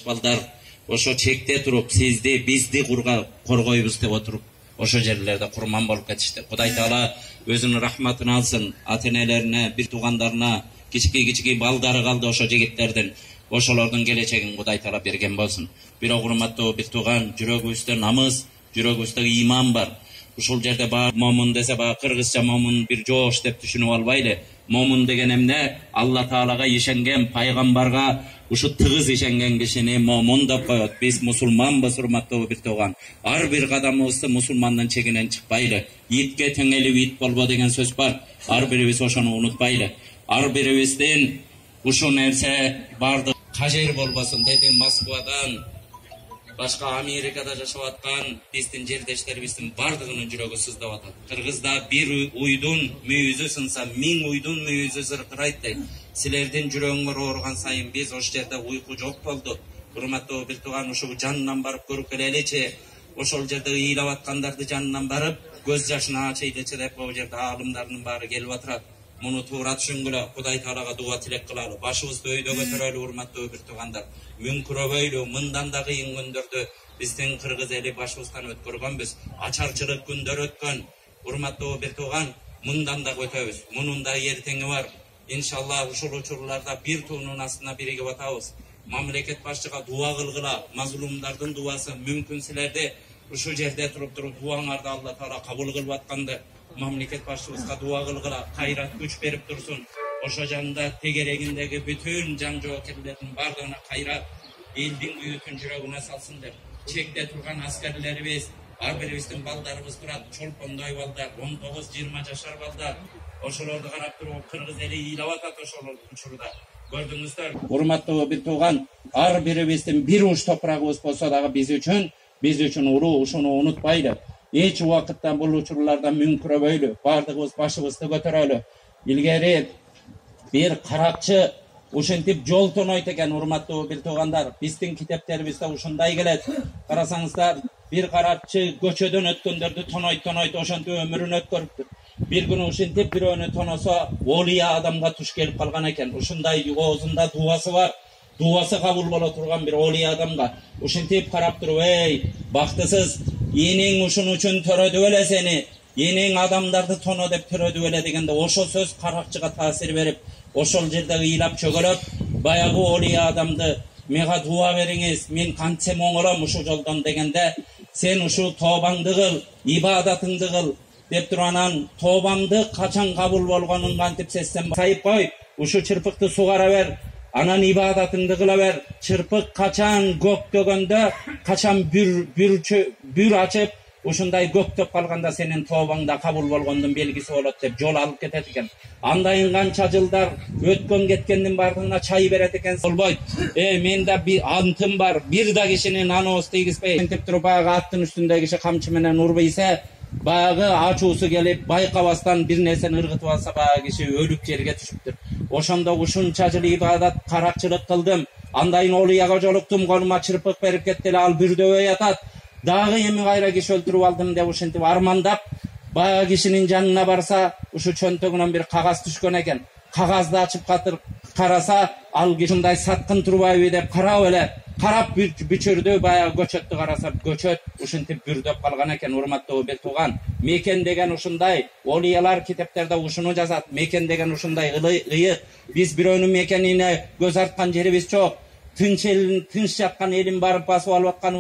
балдар ошо чекте туруп сизди бизди коргойбуз деп отуруп ошо жерлерде курман болуп кетишти. Кудай Таала өзүнүн рахматын алсын, ата-энелерине, бир туугандарына, кички балдары калды ошо жигиттердин. Ошолордун келечегин Кудай Таала берген болсун. Бирок урматтуу бир тууган, жүрөгүбүздө намыс, жүрөгүбүздө иман бар. Ушул жерде момун десе кыргызча момун бир жоош деп түшүнүп албайлы. Момун деген эмне? Алла Таалага ишенген, пайгамбарга ушу тыгыз ишенген кишини момун деп коет. Биз мусулманбыз, урматтуу бир тууган. Ар бир кадамыбызды мусулмандын чегинен чыкпайлы. Итке теңелип ит болбо деген сөз бар. Ар бирибиз ошону унутпайлы. Ар бирибиздин ушул нерсе бардык кажер болбосун деди. Москвадан башка Америкада жашап аткан биздин жердештерибиздин бардыгынын жүрөгү сыздап атат. Кыргызда бир уйдун мүйүзү сынса, 1000 уйдун мүйүзү зыркырайт дейт. Силердин жүрөгүңөр ооруган сайын биз ошол жерде уйку жок болду. Урматтуу бир тууган, ушул жанынан барып көрүп келеличи. Ошол жерде ыйлап аткандарды жанынан барып көз жашын ачыйлычы деп бул жерде аалымдардын баары келип атат. Муну туура түшүнгүлө, Кудай Таалага дуа тилек кылалы. Башыбызды өйдө көтөрөлү, урматтуу бир туугандар. Мүңкүрөбөйлү, мындан да кыйын күндөрдү биздин кыргыз эли башыбыздан өткөргөнбүз. Ачарчылык күндөр өткөн. Урматтуу бир тууган, мындан да көтөбүз. Мунун да эртеңи бар. Иншалла ушул учурларда бир туунун астына биригип атабыз. Мамлекет башчыга дуа кылгыла. Мазлумдардын дуасы мүмкүн силерди ушул жерде туруп дуаңарды Алла Таала кабыл кылып атканды. Мамлекет башчыбызга дуа кылгыла, кайрат күч берип турсун. Ошо жанында тегерегиндеги бүтүн жан жоокерлердин бардыгына кайрат, элдин күйүүтүн жүрөгүнө салсын деп. Чекте турган аскерлерибиз, ар бирибиздин балдарыбыз турат, чолпондой балдар, 19-20 жашар балдар. Ошолорду карап туруп кыргыз эли ыйлап атат ошол учурда. Көрдүңүздөр. Урматтуу бир тууган, ар бирибиздин бир уч топурагыбыз болсо дагы биз үчүн улуу, ушуну унутпайлы. Эч убакытта бул учурларда мүңкүрөбөйлү, бардыгыбыз башыбызды көтөрөлү. Илгери бир каракчы ушинтип жол тонойт экен, урматтуу бир туугандар. Биздин китептерибизде ушундай келет. Карасаңыздар, бир каракчы көчөдөн өткөндөрдү тонойт, ошентип өмүрүн өткөрүптүр. Бир күнү ушинтип бирөөнү тоносо, олия адамга туш келип калган экен. Ушундай оозунда дуасы бар. Дуасы кабыл боло турган бир олия адамга ушинтип карап туруп, эй, бактысыз, энең ушун үчүн төрөдү беле сени, энең адамдарды тоно деп төрөдү беле дегенде, ошол сөз каракчыга таасир берип, ошол жерде ыйлап чөгөлөп, баягы олия адамды мага дуа бериңиз, мен кантсем оңолом ушул жолдон дегенде, сен ушул тообаңды кыл, ибадатыңды кыл деп туруп, анан тообамды качан кабыл болгонун кантип сезсем сайып кой, ушул чырпыкты сугара бер. Анан ибадатыңды кыла бер. Чырпык качан көктөгөндө, качан бүр ачып, ушундай көктөп калганда сенин тообаңда кабыл болгондун белгиси болот деп жол алып кетет экен. Андайын канча жылдар өткөн кеткендин бардыгына чай берет экен. Болбойт. Менде бир антым бар. Бир да кишинин аныбыз тийгизбей. Антип туруп баягы аттын үстүндөгү киши камчы менен урбийсе, баягы ачуусу келип, байкабастан бир нерсени ыргытып алса, баягы киши өлүп жерге түшүптүр. Ошондо ушунча жыл ибадат, каракчылык кылдым. Андайын олияга жолуктум, колума чырпык берип кетти эле, ал бүрдөбөй атат. Дагы эми кайра киши өлтүрүп алдым деп ушинтип армандап, баягы кишинин жанына барса, ушу чөнтөгүнөн бир кагаз түшкөн экен. Кагазды ачып караса, ал кишиндай саткын турбайбы деп карап эле, карап бүчүрдү, баягы көчөттү караса, көчөт ушинтип бүрдөп калган экен. Урматтуу бир тууган, мекен деген ушундай, олиялар китептерде ушуну жазат. Мекен деген ушундай ыйык. Биз бирөөнүн мекенине көз арткан жерибиз жок. Тынч жаткан элин барып басып алып аткан